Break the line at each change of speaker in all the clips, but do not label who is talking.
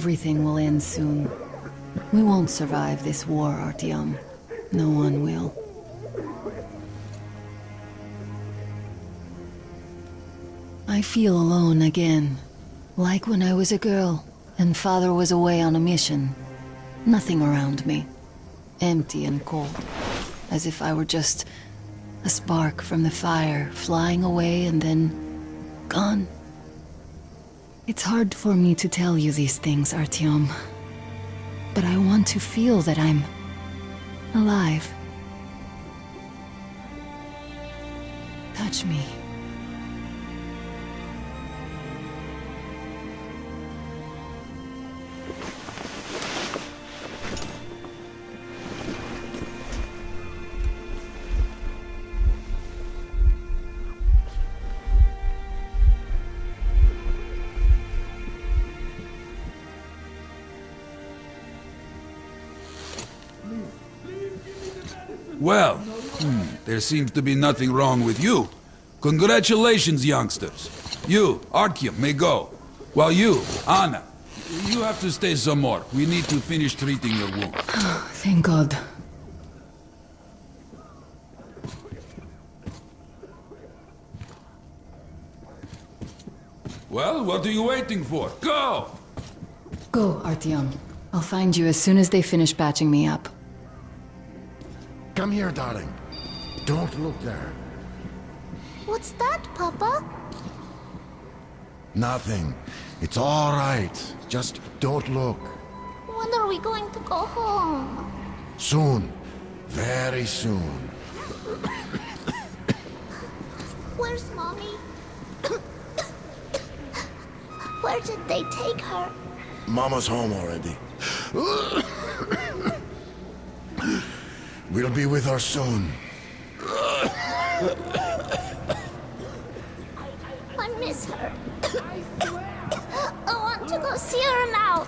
everything will end soon. We won't survive this war, Artyom. No one will. I feel alone again. Like when I was a girl, and Father was away on a mission. Nothing around me. Empty and cold. As if I were just a spark from the fire, flying away and then gone. It's hard for me to tell you these things, Artyom. But I want to feel that I'm alive. Touch me.
Well, there seems to be nothing wrong with you. Congratulations, youngsters. You, Artyom, may go. While you, Anna, you have to stay some more. We need to finish treating your wound.
Thank God.
Well, what are you waiting for? Go!
Go, Artyom. I'll find you as soon as they finish patching me up.
Come here, darling. Don't look there.
What's that, Papa?
Nothing. It's all right. Just don't look.
When are we going to go home?
Soon. Very soon.
Where's Mommy? Where did they take her?
Mama's home already. We'll be with her soon.
I miss her. I want to go see her now.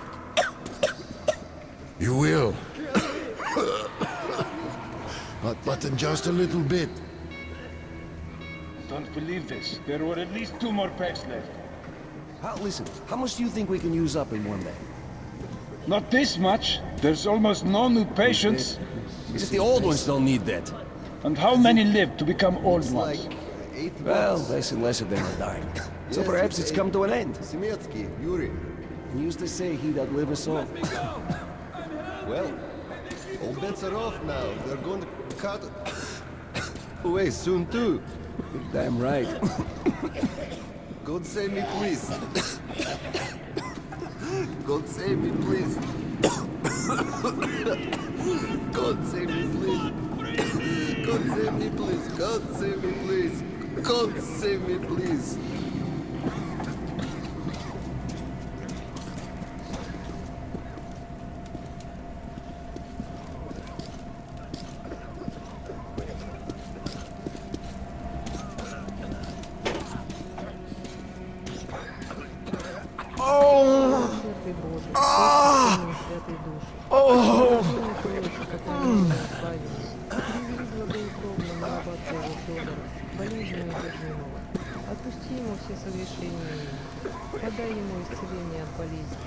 You will. But in just a little bit.
Don't believe this. There were at least 2 more packs left.
Listen, how much do you think we can use up in one day?
Not this much. There's almost no new patients.
Just the old ones don't need that.
And how many live to become old ones?
Well, less and less of them are dying. So perhaps it's come to an end.
Yuri.
You used to say he that liveth all.
Well, all bets are off now. They're going to cut away soon too.
You're damn right.
God save me, please. God save me, please. God save me, please. God save me, please. God save me, please. God save me, please.
Отпусти ему все согрешения, подай ему исцеление от болезни,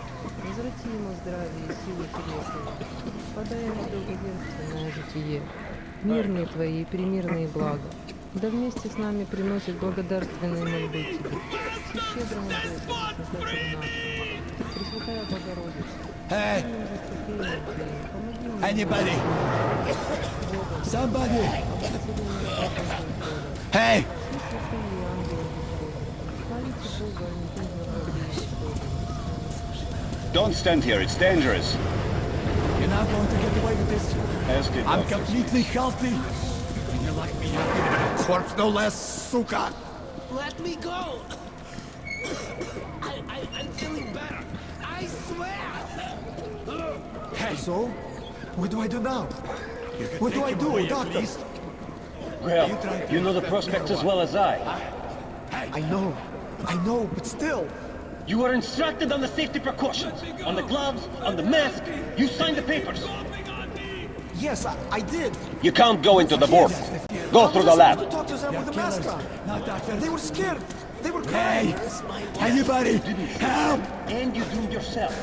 возврати ему здравие и силу телесную, подай ему долговенственное житие, мирные твои и примирные блага, да вместе с нами приносит благодарственные мольбы тебе, все щедрому Богу, Создателю нашему, Пресвятая Богородица.
Hey! Anybody? Somebody! Hey!
Don't stand here, it's dangerous.
You're not going to get away with this.
Ask it,
I'm
doctors.
completely healthy. And you like me happy than a corpse, no less, suka.
Let me go! I'm feeling better. I swear!
Hey, so? What do I do now? What do I do, doctor?
Well, you know the prospects as well as I.
I know, but still.
You were instructed on the safety precautions, on the gloves, on the mask. You signed the papers.
Yes, I did.
You can't go into the board. Go through the lab.
Talk to them with the mask on. They were scared. They were crying. Hey, anybody, help!
And you doomed yourself.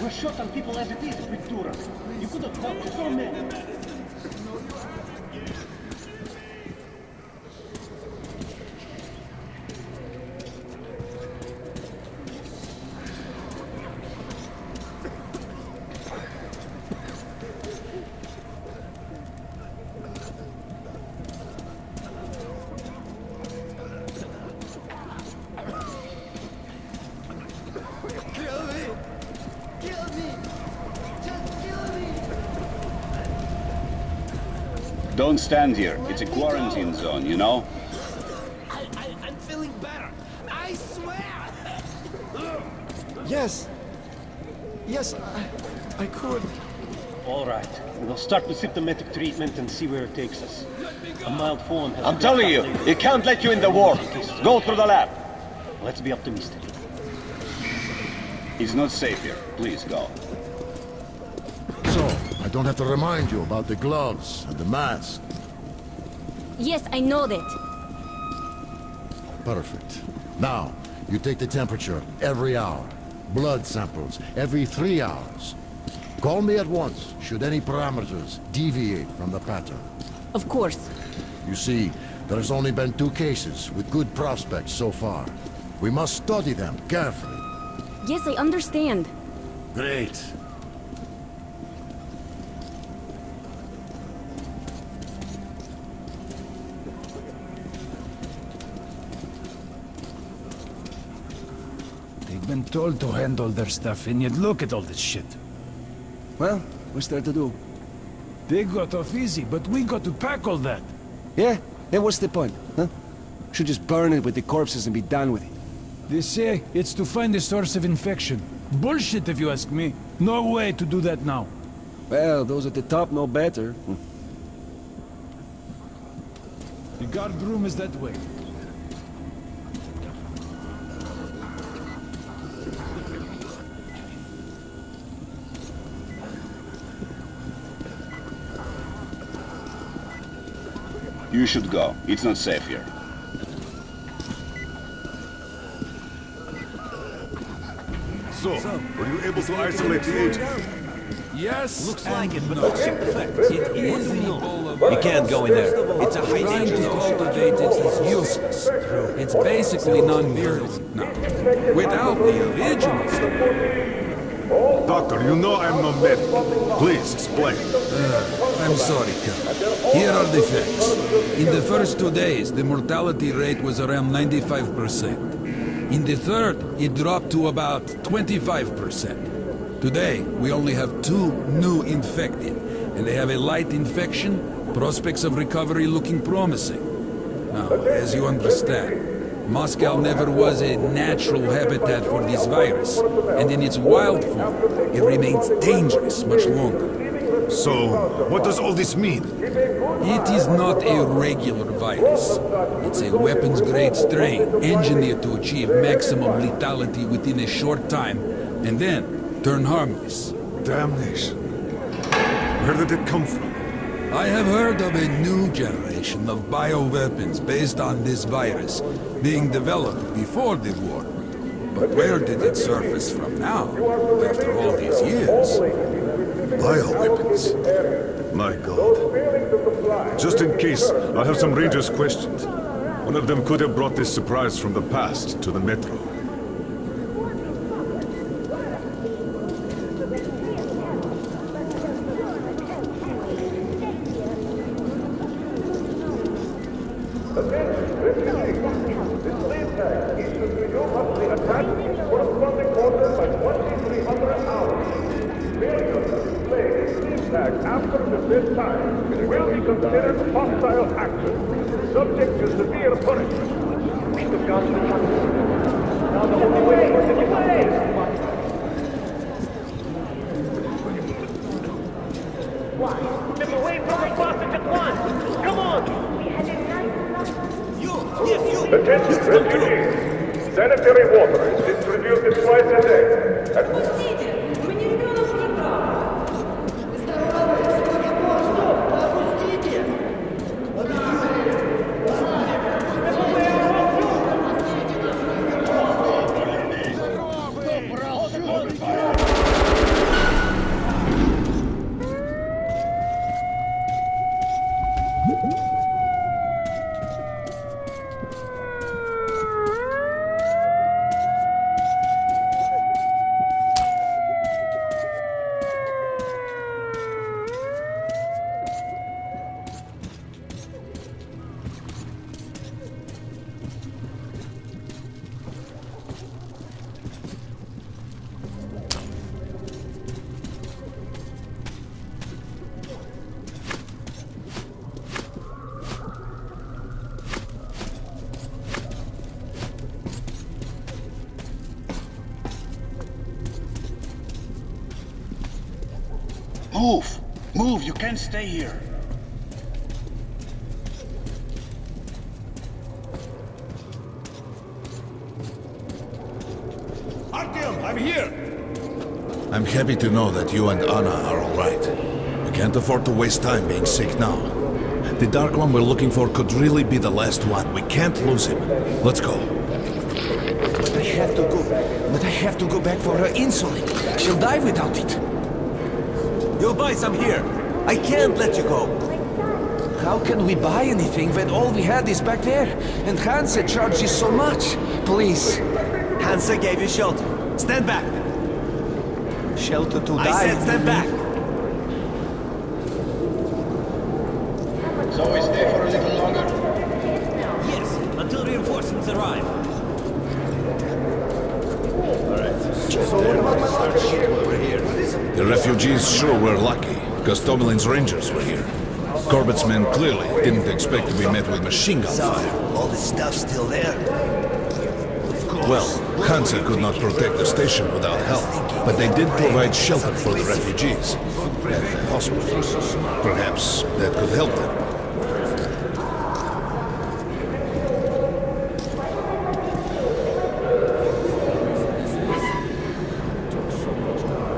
We're short on people as it is, Prefectura. You could have talked to so many.
Kill me! Kill me! Just kill me!
Don't stand here. It's a quarantine zone, you know?
I'm feeling better. I swear!
Yes. Yes, I could.
All right. We'll start with symptomatic treatment and see where it takes us. A mild form has...
I'm telling you, he can't let you in the ward. Go through the lab.
Let's be optimistic.
It's not safe here. Please go.
So, I don't have to remind you about the gloves and the mask.
Yes, I know that.
Perfect. Now, you take the temperature every hour. Blood samples every 3 hours. Call me at once should any parameters deviate from the pattern.
Of course.
You see, there's only been 2 cases with good prospects so far. We must study them carefully.
Yes, I understand.
Great.
They've been told to handle their stuff, and yet look at all this shit.
Well, what's there to do?
They got off easy, but we got to pack all that.
Yeah? Then what's the point, huh? Should just burn it with the corpses and be done with it.
They say it's to find the source of infection. Bullshit, if you ask me. No way to do that now.
Well, those at the top know better.
The guard room is that way.
You should go. It's not safe here.
So, were you able to isolate the agent?
Yes.
Looks like it, but
no.
let's check the facts. It is
Ebola
You can't go in there. It's a high
Trying
danger
to
zone.
cultivate it is useless. It's basically non-virulent now. Without the original stuff.
Doctor, you know I'm no medic. Please, explain.
I'm sorry, Colonel. Here are the facts. In the first 2 days, the mortality rate was around 95%. In the third, it dropped to about 25%. Today, we only have 2 new infected, and they have a light infection, prospects of recovery looking promising. Now, as you understand, Moscow never was a natural habitat for this virus, and in its wild form, it remains dangerous much longer.
So, what does all this mean?
It is not a regular virus. It's a weapons-grade strain, engineered to achieve maximum lethality within a short time, and then turn harmless.
Damnation. Where did it come from?
I have heard of a new generation of bioweapons based on this virus being developed before the war. But where did it surface from now, after all these years?
Bioweapons. My God. Just in case, I have some Rangers questions. One of them could have brought this surprise from the past to the Metro.
After this time will be considered hostile action, subject to severe punishment. We have gone to the front. Now the only way for the Why? Step away from the sausage at once! Come on! Attention, refugees! Sanitary water is distributed twice a day.
Move! Move, you can't stay here.
Artyom, I'm here! I'm happy to know that you and Anna are all right. We can't afford to waste time being sick now. The Dark One we're looking for could really be the last one. We can't lose him. Let's go.
But I have to go. But I have to go back for her insulin. She'll die without it.
You'll buy some here. I can't let you go.
How can we buy anything when all we had is back there? And Hansa charges so much. Please.
Hansa gave you shelter. Stand back.
Shelter to die.
I said stand back.
So we stay for a little longer?
Yes, until reinforcements arrive.
The refugees sure were lucky, because Tomelin's Rangers were here. Corbett's men clearly didn't expect to be met with machine gun fire.
All this stuff still there?
Well, Hansa could not protect the station without help, but they did provide shelter for the refugees. And the hospital. Perhaps that could help them.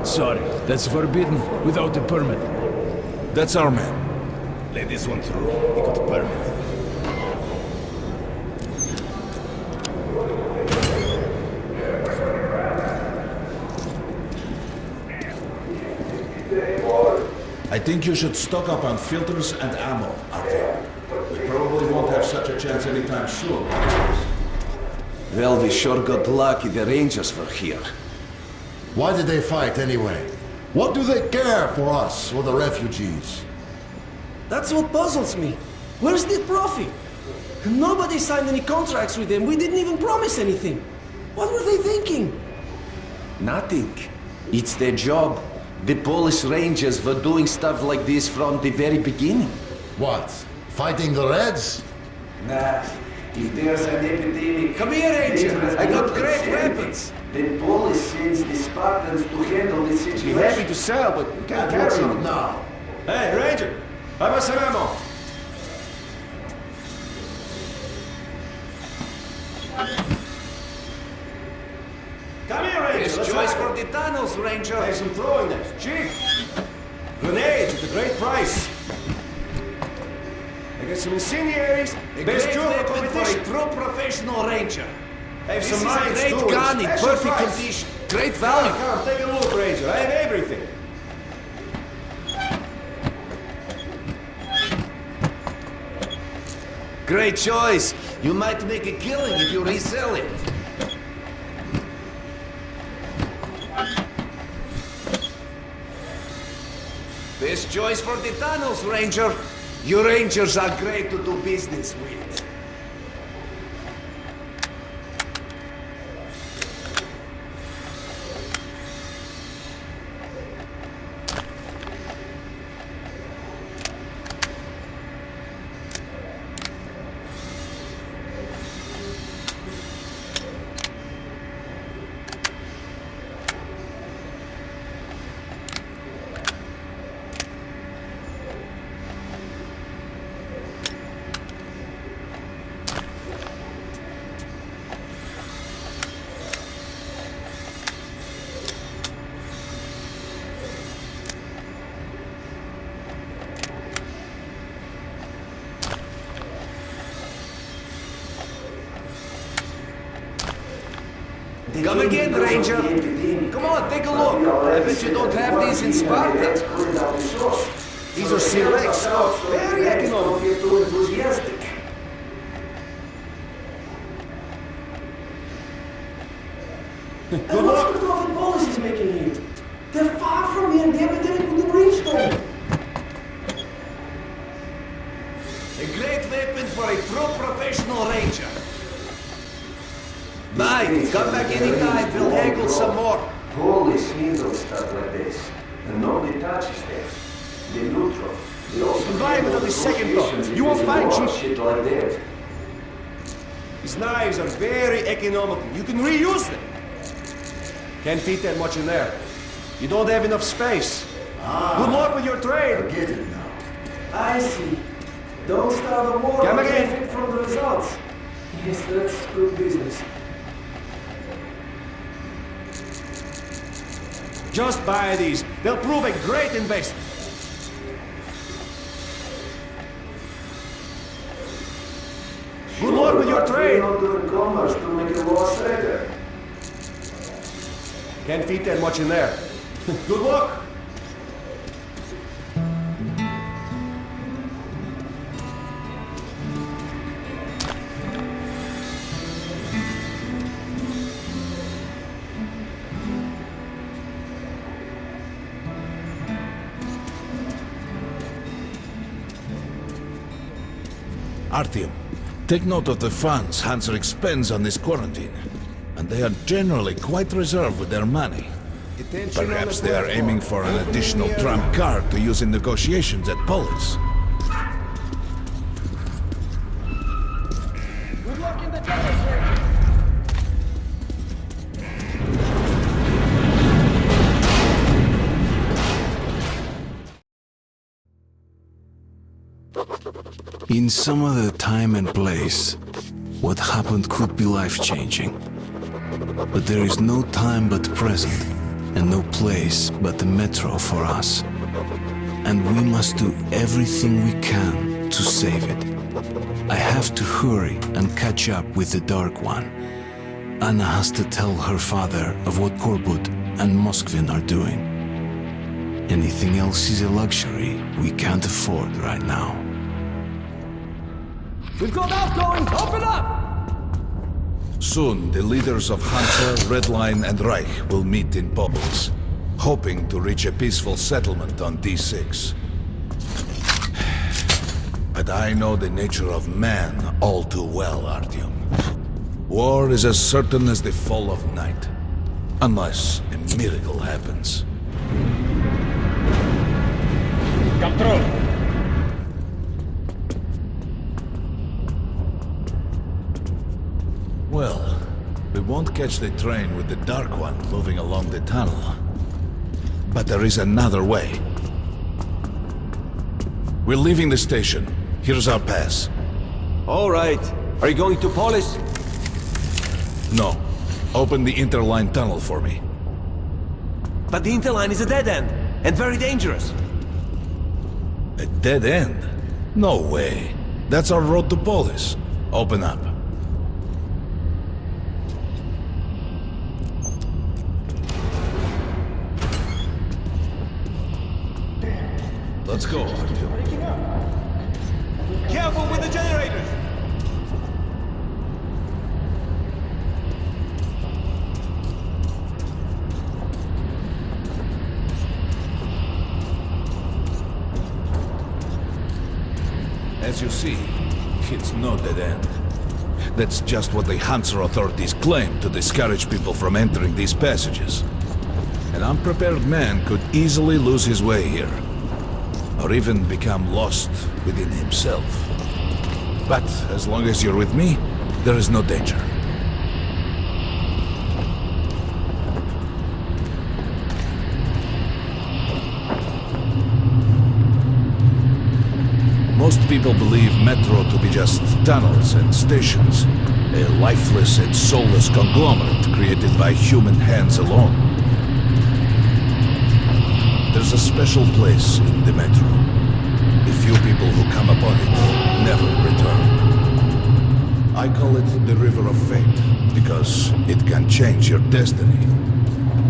Sorry, that's forbidden without a permit.
That's our man.
Let this one through. He got a permit.
I think you should stock up on filters and ammo, Artyom. We probably won't have such a chance anytime soon.
Well, we sure got lucky the Rangers were here.
Why did they fight anyway? What do they care for us or the refugees?
That's what puzzles me. Where's the profit? Nobody signed any contracts with them. We didn't even promise anything. What were they thinking?
Nothing. It's their job. The Polish Rangers were doing stuff like this from the very beginning.
What? Fighting the Reds?
Nah. If there's an epidemic... Come here, Ranger! I got great weapons! The Polish sends the Spartans to handle the situation.
Be happy to sell, but we can't carry them
now.
Hey, Ranger! How about some ammo?
Come here, Ranger! It's choice for the tunnels, Ranger!
Hey, some throwing knives. Cheap! Grenades at a great price. I got some incendiaries. Best tool for competition.
A true professional Ranger.
Have
This
some
is a
mines
great
too,
gun in
special
perfect
price.
condition. Great value.
Come, take a look, Ranger. I have everything.
Great choice. You might make a killing if you resell it. Best choice for the tunnels, Ranger. You Rangers are great to do business with. Come again, Ranger. Come on, take a look. I bet you don't have these in Sparta. These are select stuff. Very economical. Too enthusiastic.
And what's the profit policies making here? They're far from here. The epidemic will reach them.
A great weapon for a true professional Ranger. Mike, come back anytime. We'll haggle some more. Polish handle stuff like this. And nobody touches them. They're neutral.
Environment of the second thought. You won't find cheap
shit like that.
These knives are very economical. You can reuse them. Can't fit that much in there. You don't have enough space.
Good luck with your trade.
Get it now.
I see. Don't start a war.
Come
or
again.
benefit from the results. Yes, that's good business.
Just buy these. They'll prove a great investment. Good luck with your trade.
Not doing commerce to make a war trader.
Can't fit that much in there. Good luck.
Artyom, take note of the funds Hanser expends on this quarantine. And they are generally quite reserved with their money. Perhaps they are aiming for an additional trump card to use in negotiations at Polis.
Good luck in the jungle,
In some other time and place, what happened could be life-changing. But there is no time but present, and no place but the metro for us. And we must do everything we can to save it. I have to hurry and catch up with the Dark One. Anna has to tell her father of what Korbut and Moskvin are doing. Anything else is a luxury we can't afford right now.
We've got outgoing. Open up!
Soon, the leaders of Hansa, Redline, and Reich will meet in Polis, hoping to reach a peaceful settlement on D6. But I know the nature of man all too well, Artyom. War is as certain as the fall of night, unless a miracle happens.
Control.
Well, we won't catch the train with the Dark One moving along the tunnel. But there is another way. We're leaving the station. Here's our pass.
All right. Are you going to Polis?
No. Open the interline tunnel for me.
But the interline is a dead end, and very dangerous.
A dead end? No way. That's our road to Polis. Open up. Let's go, Artyom.
Careful with the generators!
As you see, it's no dead end. That's just what the Hansa authorities claim to discourage people from entering these passages. An unprepared man could easily lose his way here, or even become lost within himself. But as long as you're with me, there is no danger. Most people believe Metro to be just tunnels and stations, a lifeless and soulless conglomerate created by human hands alone. There's a special place in the Metro. The few people who come upon it never return. I call it the River of Fate, because it can change your destiny,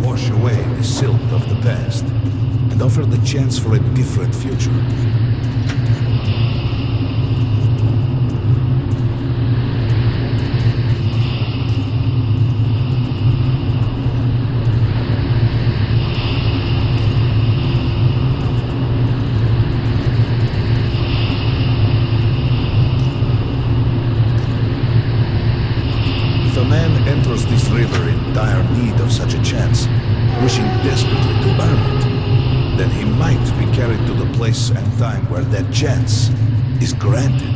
wash away the silt of the past, and offer the chance for a different future. This river in dire need of such a chance, wishing desperately to earn it, then he might be carried to the place and time where that chance is granted.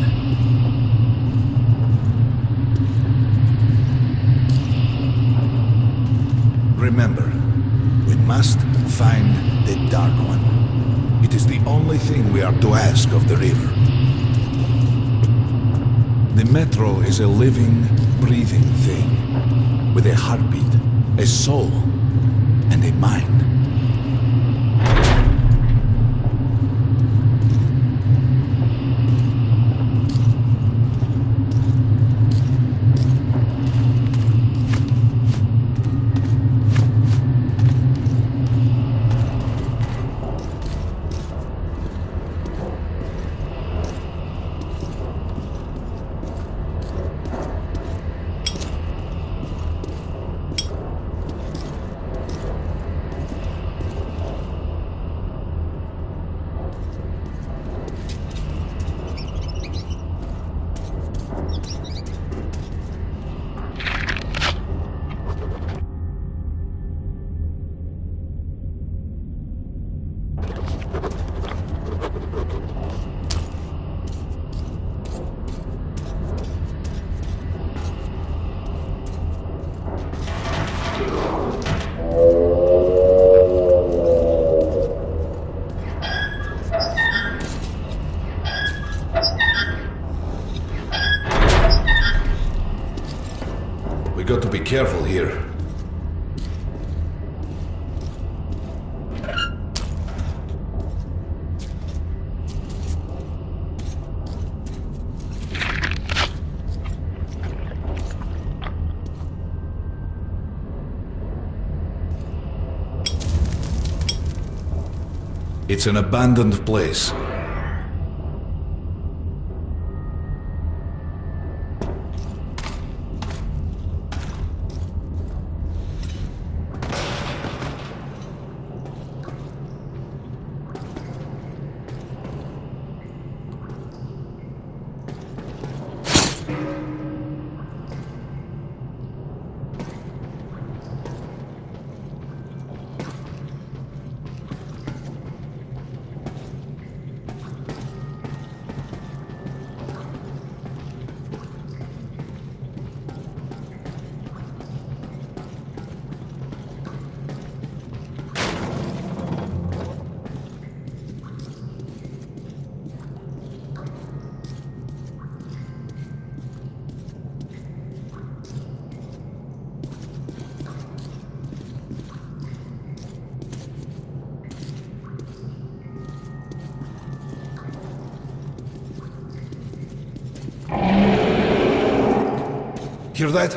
Remember, we must find the Dark One. It is the only thing we are to ask of the river. The Metro is a living, breathing thing, with a heartbeat, a soul, and a mind. We got to be careful here. It's an abandoned place. Hear that?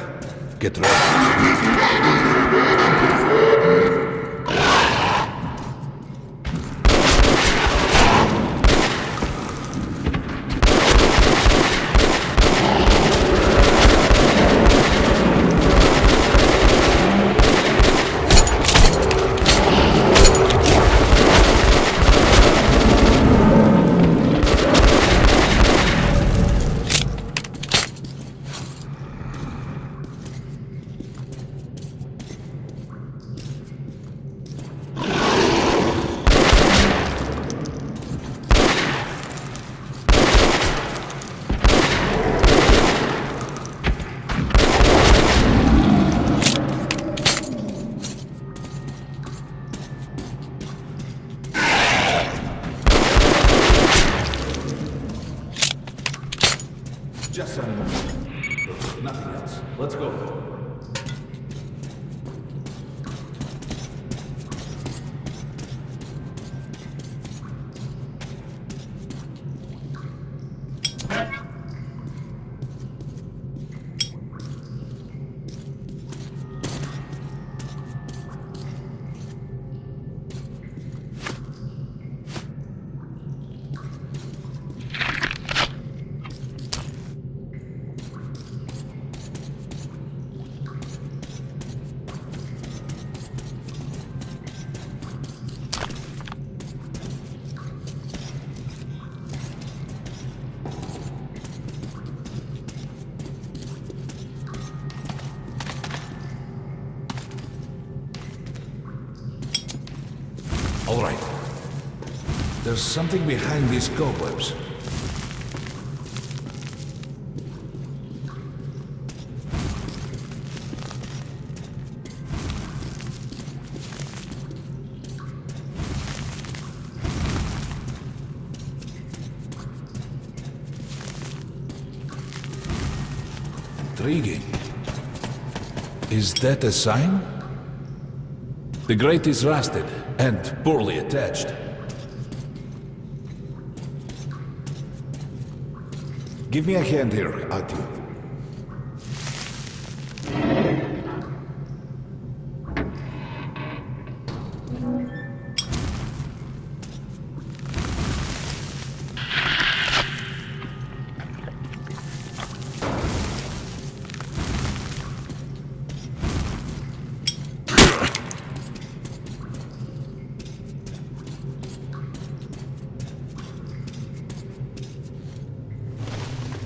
Get ready. Just some nothing else. Let's go. All right. There's something behind these cobwebs. Intriguing. Is that a sign? The grate is rusted and poorly attached. Give me a hand here, Ati.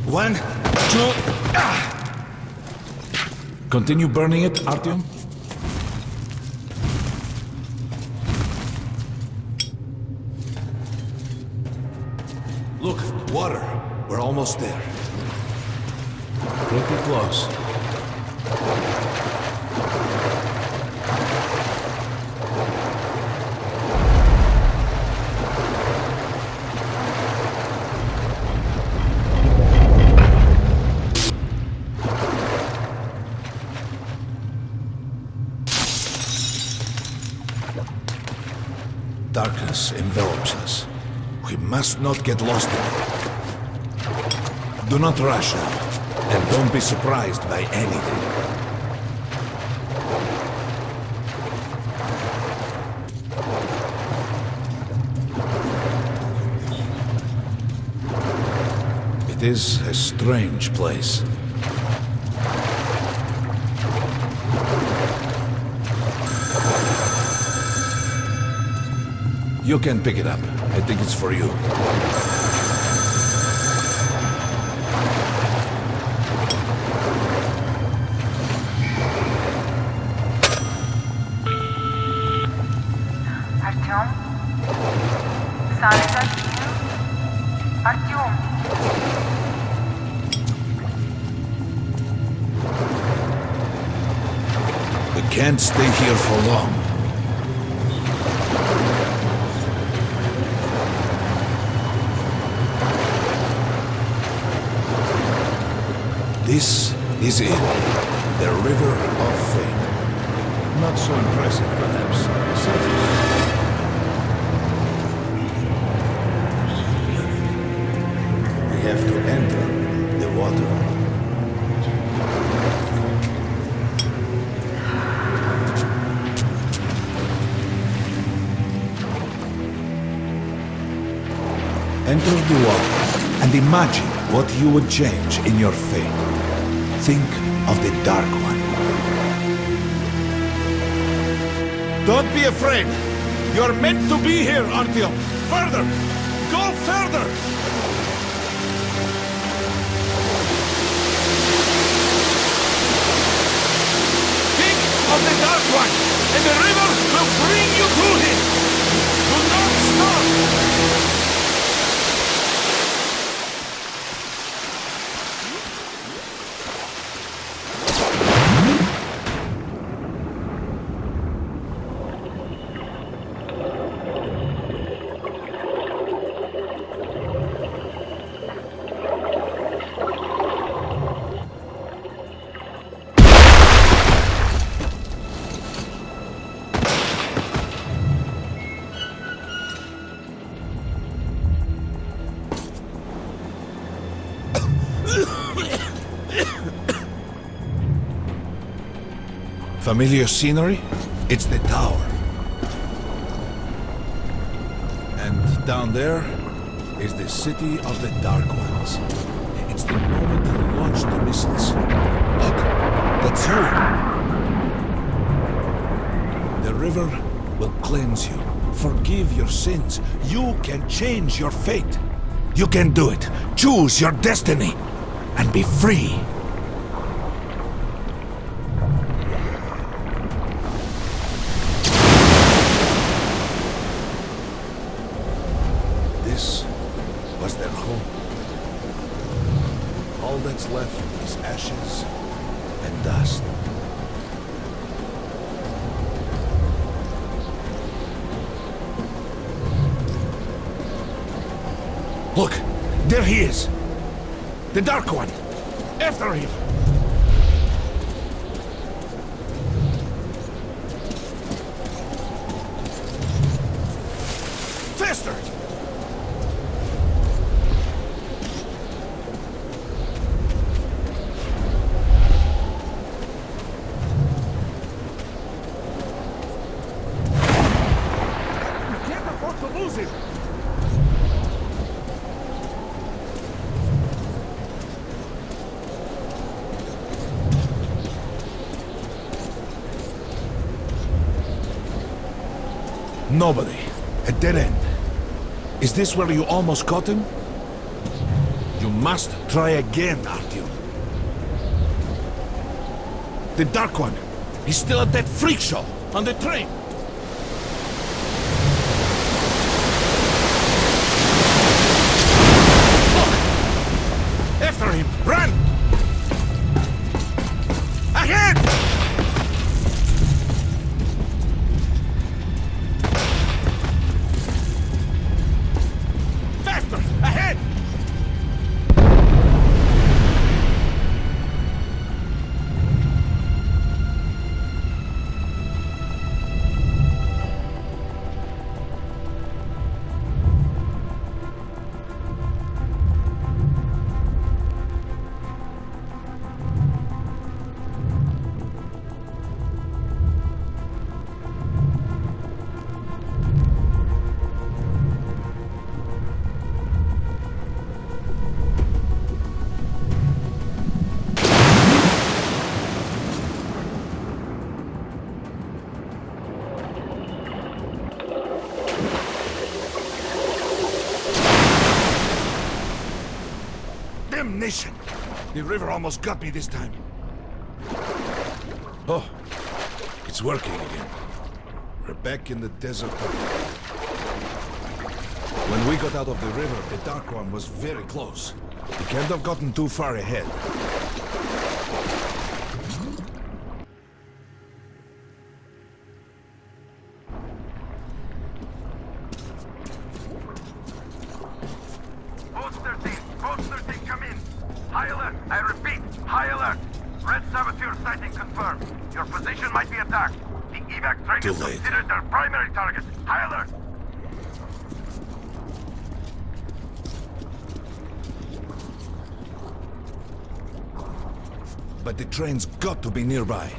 One, two, Continue burning it, Artyom. Look, water. We're almost there. Pretty close. Darkness envelops us. We must not get lost in it. Do not rush now, and don't be surprised by anything. It is a strange place. You can pick it up. I think it's for you.
Artyom? Son, is that you? Artyom?
We can't stay here for long. This is it. The River of Fate. Not so impressive, perhaps, on the surface. We have to enter the water. Enter the water and imagine what you would change in your fate. Think of the Dark One. Don't be afraid. You're meant to be here, Artyom. Further! Go further! Think of the Dark One, and the river will bring you to him. Do not stop! Familiar scenery? It's the tower. And down there is the city of the Dark Ones. It's the moment they launched the missiles. Look, that's you. The river will cleanse you, forgive your sins. You can change your fate. You can do it. Choose your destiny and be free. This was their home. All that's left is ashes and dust. Look, there he is. The Dark One. After him. Faster!
We can't afford to lose him!
Nobody. A dead end. Is this where you almost caught him? You must try again, Artyom. The Dark One. He's still at that freak show on the train. Look! After him! Run! Ahead! Faster! Ahead! Damnation! The river almost got me this time. Oh, it's working again. We're back in the desert. When we got out of the river, the Dark One was very close. He can't have gotten too far ahead.
Post 13, come in. High alert, I repeat, high alert. Red saboteur sighting confirmed. Your position might be attacked. The evac train is considered their primary target. High alert.
But the train's got to be nearby.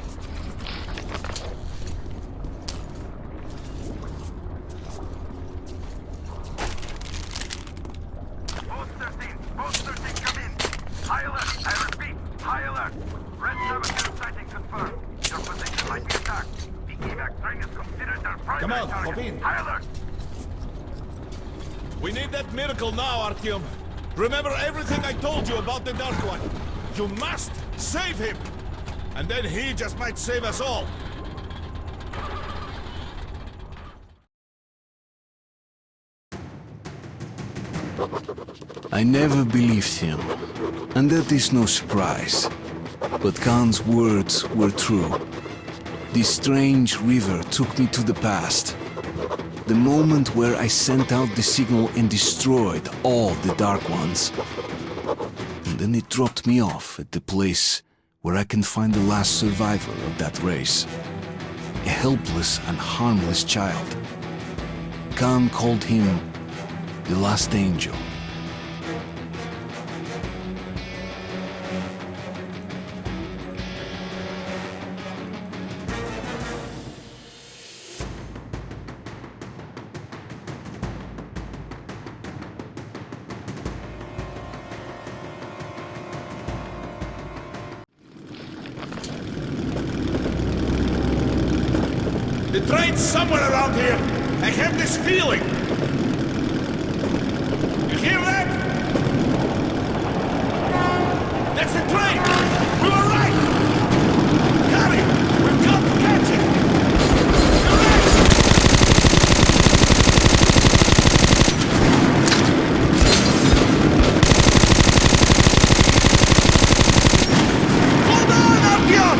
Post 13, come in. High alert, I repeat, high alert. Red saboteur sighting confirmed. Your position might be attacked. The evac train is considered their primary
Come on,
target.
hop in.
High alert.
We need that miracle now, Artyom. Remember everything I told you about the Dark One. You must save him. And then he just might save us all.
I never believed him, and that is no surprise. But Khan's words were true. This strange river took me to the past. The moment where I sent out the signal and destroyed all the Dark Ones. And then it dropped me off at the place where I can find the last survivor of that race. A helpless and harmless child. Khan called him the last angel.
The train's somewhere around here. I have this feeling. You hear that? That's the train! We were right! Hurry! We've got to catch it! Hold on, Artyom!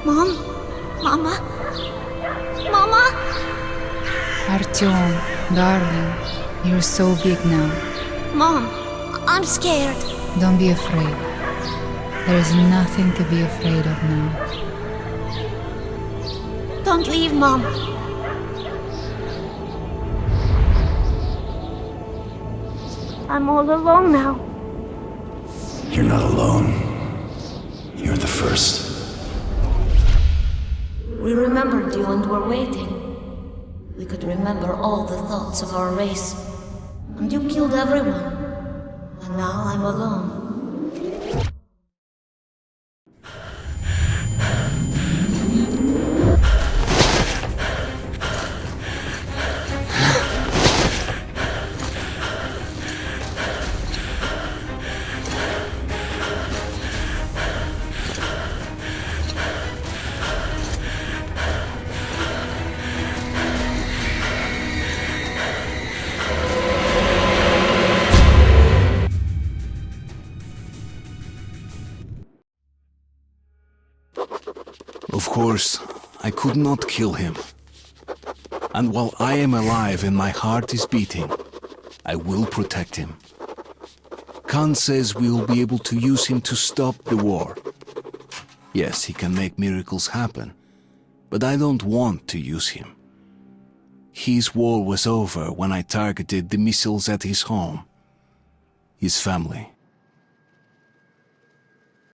Mom? Mama? Mama?
Artyom, darling, you're so big now.
Mom, I'm scared.
Don't be afraid. There is nothing to be afraid of now.
Don't leave, Mom. I'm all alone now.
You're not alone. You're the first.
We remembered you and were waiting. We could remember all the thoughts of our race. And you killed everyone. And now I'm alone.
Of course, I could not kill him. And while I am alive and my heart is beating, I will protect him. Khan says we will be able to use him to stop the war. Yes, he can make miracles happen, but I don't want to use him. His war was over when I targeted the missiles at his home. His family